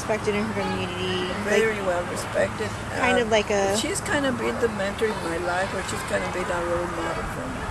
respected in her community. Very well respected. Kind of like a... She's kind of been the mentor in my life, or she's kind of been a role model for me.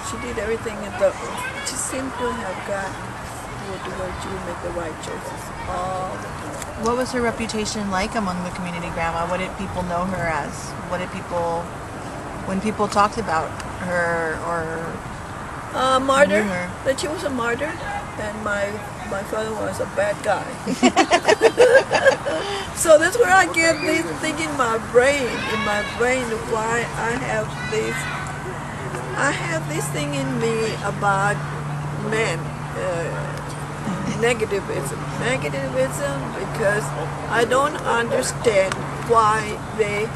She did everything, she seemed to have gotten to where she would make the right choices all the time. What was her reputation like among the community, Grandma? What did people know her as? What did people, when people talked about her or martyr, knew her? that she was a martyr, and my father was a bad guy. So that's where I get this thing in my brain, why I have this thing in me about men. Negativism, because I don't understand why they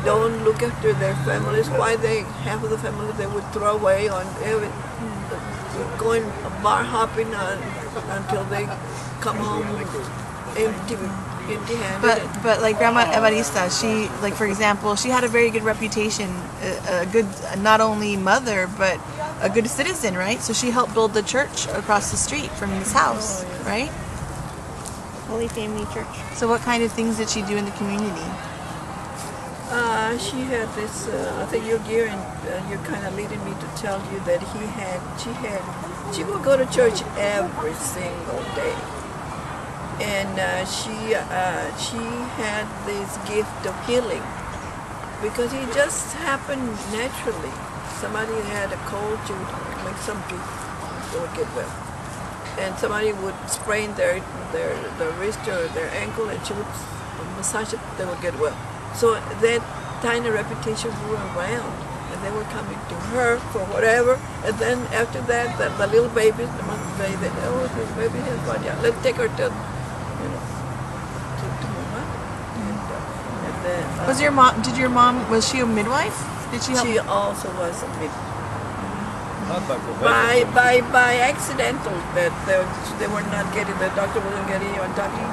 don't look after their families, why half of the families they would throw away on going bar hopping until they come home empty-handed. But like Grandma Evarista, she, like, for example, she had a very good reputation, a good not only mother but a good citizen, right? So she helped build the church across the street from this house, right? Holy Family Church. So what kind of things did she do in the community? She had this. I think you're gearing. You're kind of leading me to tell you that she would go to church every single day, and she had this gift of healing because it just happened naturally. Somebody had a cold, she would make some tea, they would get well. And somebody would sprain their wrist or their ankle, and she would massage it, they would get well. So that tiny reputation grew around, and they were coming to her for whatever. And then after that, the little babies, the mother say that, oh, this baby has one, yeah, let's take her to Mama. And then, Was your mom, was she a midwife? Did she help? She also was a midwife. Not by profession. By accidental, that they were not getting, the doctor wasn't getting on talking.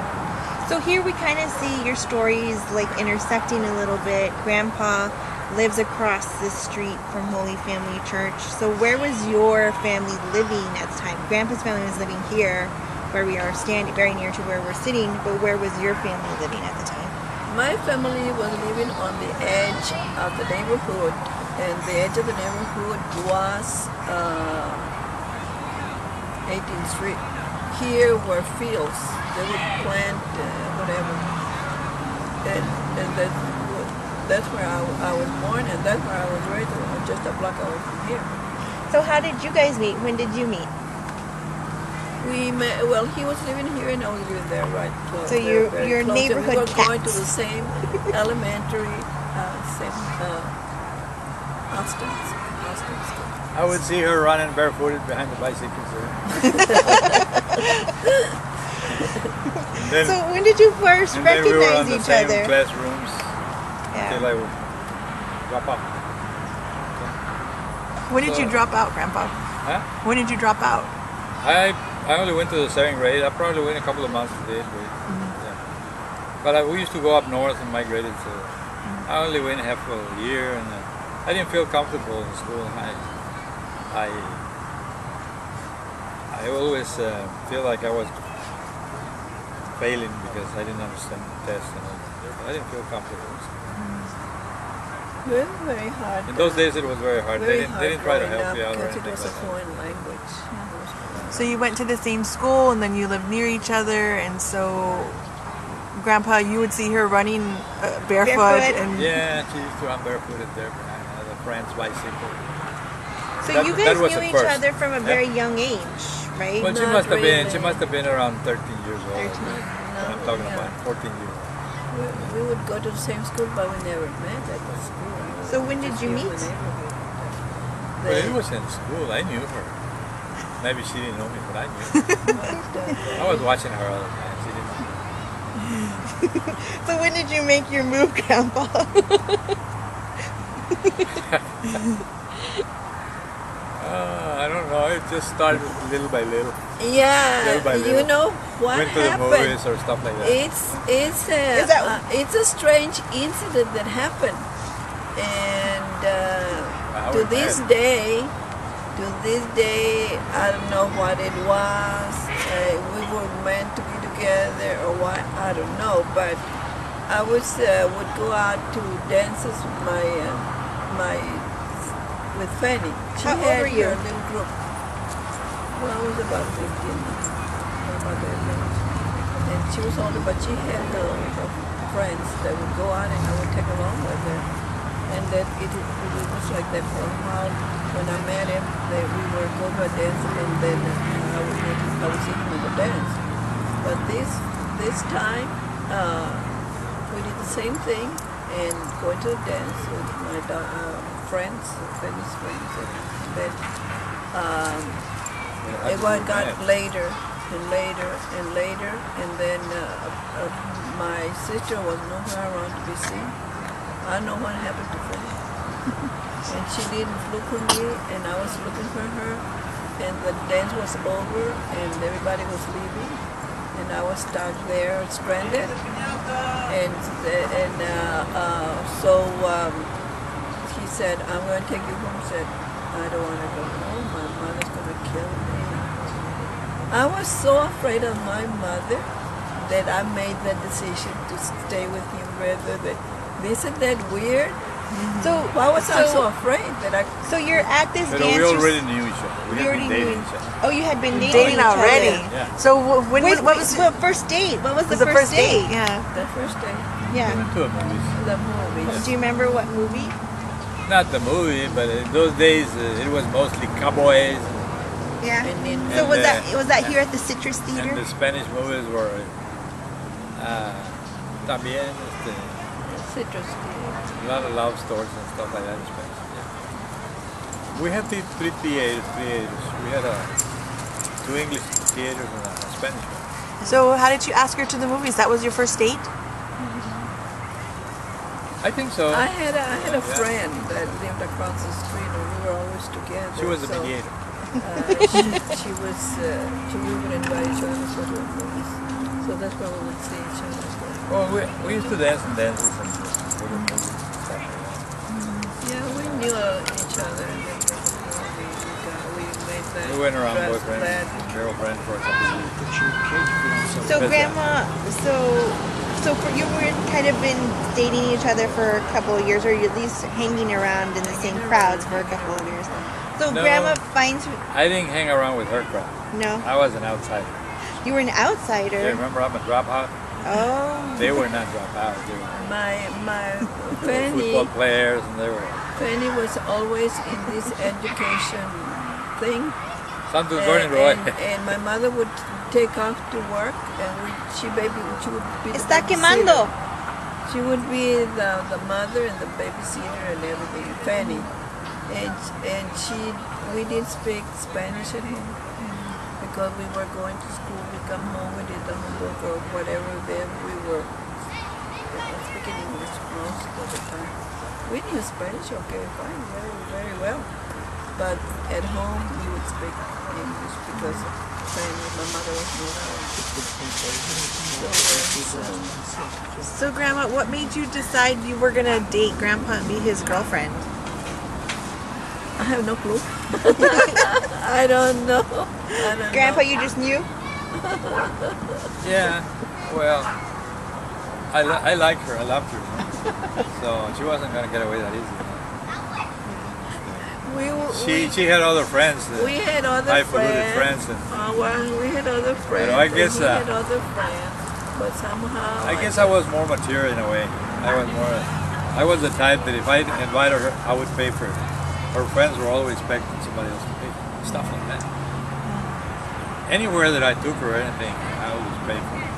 So here we kind of see your stories like intersecting a little bit. Grandpa lives across the street from Holy Family Church. So where was your family living at the time? Grandpa's family was living here, where we are standing, very near to where we're sitting, but where was your family living at the time? My family was living on the edge of the neighborhood, and the edge of the neighborhood was 18th Street. Here were fields. They would plant whatever, and that's where I was born, and that's where I was raised, just a block away from here. So how did you guys meet? When did you meet? We met, well, he was living here and I was living there, right close. So your neighborhood we were cats. going to the same elementary, same Austin school. I would see her running barefooted behind the bicycles there. So when did you first recognize we were on the each same other? classrooms until I would drop out. When did you drop out, Grandpa? Huh? When did you drop out? I only went to the 7th grade. I probably went a couple of months to the 8th grade. Yeah. But we used to go up north and migrated, so I only went half a year, and I didn't feel comfortable in school. I always feel like I was failing because I didn't understand the test, and I didn't feel comfortable in school. Very, very hard. In those days, it was very hard. They didn't try to help you out or because anything it was a like that. foreign language. So you went to the same school, and then you lived near each other, and so Grandpa, you would see her running barefoot. And Yeah, she used to run barefooted there behind a friend's bicycle. So That- you that guys was knew at each first. other from a very young age, right? Well, she Not must have been. really. She must have been around 13 years old. 13. I'm talking about 14 years. We would go to the same school, but we never met at the school. So when did you meet? Well, it was in school. I knew her. Maybe she didn't know me, but I knew her. I was watching her all the time. She didn't know me. So when did you make your move, Grandpa? I don't know. It just started little by little. Yeah, Little by you little. know what Went to the happened? movies or stuff like that. It's a strange incident that happened, and How to it this happened. day, I don't know what it was. We were meant to be together or what, I don't know. But I would go out to dances with with Fanny. She How old had were you? her little group. Well, I was about 15, about that age. And she was older, but she had her friends that would go out and I would take along with her. And that it was like that for a while. When I met him, we were go to a dance, and then I would see him in the dance. But this time, we did the same thing and going to the dance with my friends, famous friends, and then it got later and later and later, and then my sister was nowhere around to be seen. I don't know what happened to her. And she didn't look for me, and I was looking for her, and the dance was over, and everybody was leaving, and I was stuck there, stranded, so he said, "I'm going to take you home." I said, "I don't want to go home. My mother's going to kill me." I was so afraid of my mother that I made the decision to stay with him rather than. Isn't that weird? So Why was I so afraid that I? So you're at this But dance. we already knew each other. We You had already been dating knew. each other. Oh, you had been Dating each other. already. Yeah. So what was What first date? What was the the first date? Yeah. The first day, We Yeah. went to a movies. the movies. Do you remember what movie? Not the movie, but in those days it was mostly cowboys, Yeah. And then So And, was that here at the Citrus and Theater? the Spanish movies were también citrus tea. a lot of love stories and stuff like that in Spanish. Yeah. We had three theaters. We had two English theaters and a Spanish one. So how did you ask her to the movies? That was your first date? I think so. I had a Yeah. friend that lived across the street, and we were always together. She was a so, mediator. she we would invite each other to the movies. So that's why we would see each other. Well, we used to dance and dances and go to movies and stuff like that. Yeah, we knew each other, and then we made that. We went around trust boyfriend that. and girlfriend for a couple of years. So But, grandma, so for you were kind of been dating each other for a couple of years, or at least hanging around in the same crowds for a couple of years. So No. grandma finds I didn't hang around with her crowd. no. I was an outsider. You were an outsider. Yeah, remember I'm a dropout? Oh. They were not dropouts. They were My Fanny. football players, and they were Fanny was always in this education thing. Santos Gordon Roy. And my mother would take off to work, and she would be the Está babysitter. quemando. She would be the mother and the babysitter and everything, Fanny. And we did speak Spanish at home because we were going to school. We come home, we did the homework or whatever. Then we were speaking English most of the time. We knew Spanish, okay, fine, very, very well. But at home, we would speak English because my mother was not. So grandma, what made you decide you were gonna date grandpa and be his girlfriend? I have no clue. I don't know. Grandpa, you just knew? Yeah, well, I like her. I loved her. So she wasn't gonna get away that easy. She had other friends. We had other highfalutin friends. friends. We had other friends. I guess, we had other friends, but somehow. I guess I was more mature in a way. I was the type that if I invited her, I would pay for it. Her friends were always expecting somebody else to pay for it. Stuff like that. Anywhere that I took her or anything, I always paid for it.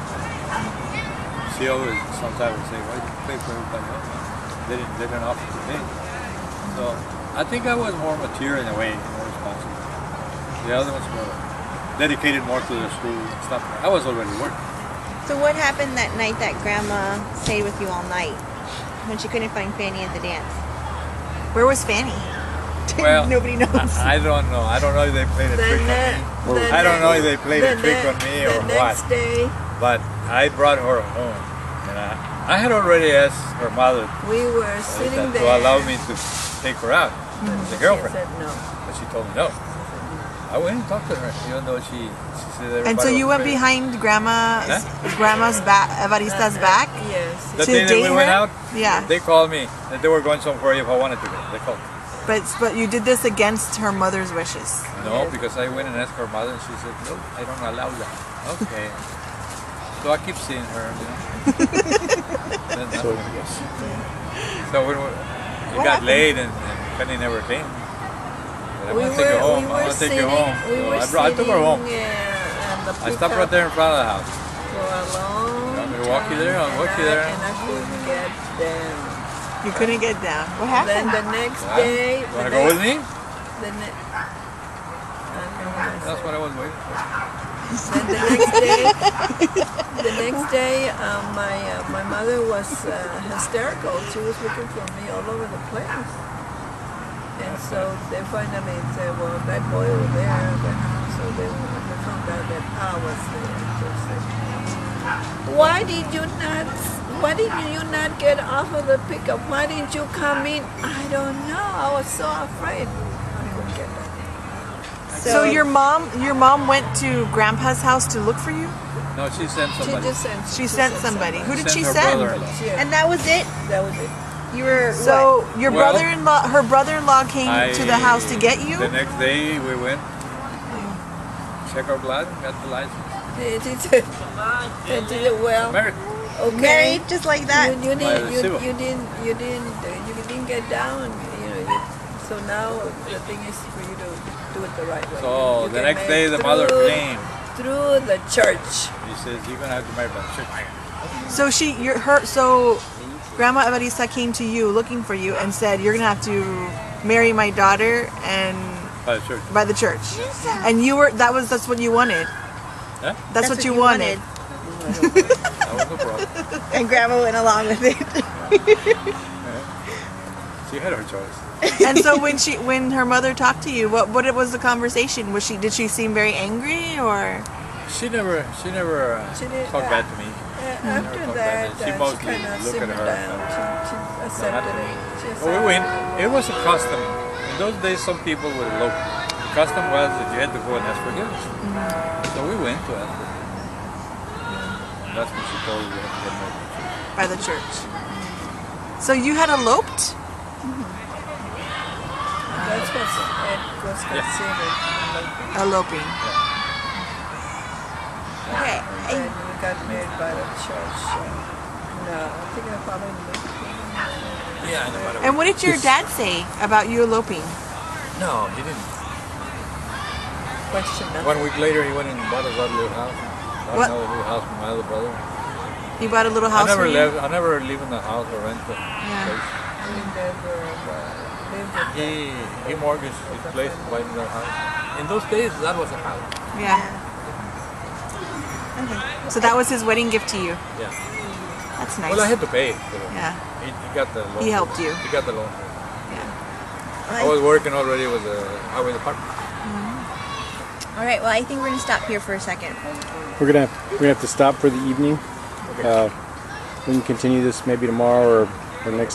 She always sometimes would say, "Why did you pay for everybody else? They didn't offer to pay." So I think I was more mature in a way, more responsible. The other ones were dedicated more to their school and stuff. I was already working. So what happened that night that grandma stayed with you all night when she couldn't find Fanny at the dance? Where was Fanny? Well, Nobody knows. I don't know. I don't know if they played a trick on me. I don't know if they played a trick on me or the what. next day, But I brought her home, and I had already asked her mother we were sitting to there. allow me to take her out as a girlfriend, She said no. but she told me no. I went and talked to her, even though she said everybody And so you was went crazy. behind grandma's back, Evarista's back? Yes. The to day that date we went her? out, Yeah. they called me that they were going somewhere if I wanted to go. They called. But you did this against her mother's wishes. No, because I went and asked her mother, and she said, "No, I don't allow that." Okay. So I keep seeing her, you know. Then So, nothing. yes. So when it got late and Penny never came. But I want to take you home. I want to take you home. So I took her home. I stopped right there in front of the house. For a long You want me to walk you there? I'll walk you there. And I couldn't get down. You couldn't get down. What Then happened? the next day, You want to go with me? the ne- I don't know what I That's said. what I was waiting for. Then the next day, my mother was hysterical. She was looking for me all over the place. And so they finally said, well, that boy over there at the house, so they found out that I was there. They said, why did you not get off of the pickup? Why didn't you come in? I don't know. I was so afraid. I couldn't get that. So your mom went to Grandpa's house to look for you? No, she sent She somebody. just sent. She sent somebody. Who did Sent she her send? brother-in-law. Yeah, And that was it. that was it. You were So your Well, brother-in-law, her brother-in-law came to the house to get you? The next day we went, check our blood, got the license. They did well. American. Okay. married just like that. You By the civil. didn't get down. So now the thing is for you to do it the right way. So You the get next day married the mother through- came. through the church. He says, you're going to have to marry by the church. So Grandma Evarista came to you looking for you and said, you're going to have to marry my daughter and By the church. by the church. And that's what you wanted. Huh? That's what you wanted. That was no problem. And Grandma went along with it. She had her choice. And so when her mother talked to you, what was the conversation? Did she seem very angry or? She never She did- talked bad to me. After talked that, bad. She she mostly kind of looked at simmered her. down. She accepted it. She Well, we went. accepted It was a custom. In those days, some people would elope. The custom was that you had to go and ask forgiveness. So we went to ask forgiveness. That's when she told me we had to get married. By the church. So you had eloped? That's what it was considered. Eloping. Okay. And we got married by the church. No, I think I followed him. Yeah, I know about it. And what did your dad say about you eloping? No, he didn't. Question nothing. 1 week later, he went and bought us our little house. Bought What? another little house for my other brother. He bought a little house I never for you? lived. I never live in the house or rent the place. We never lived in He mortgaged his place to buy another house. In those days, that was a house. Yeah. So that was his wedding gift to you. Yeah. That's nice. Well, I had to pay. So Yeah. He got the loan. He helped you. He got the loan. Yeah. I was working already with the highway department. All right. Well, I think we're gonna stop here for a second. We're gonna have to stop for the evening. We can continue this maybe tomorrow or next.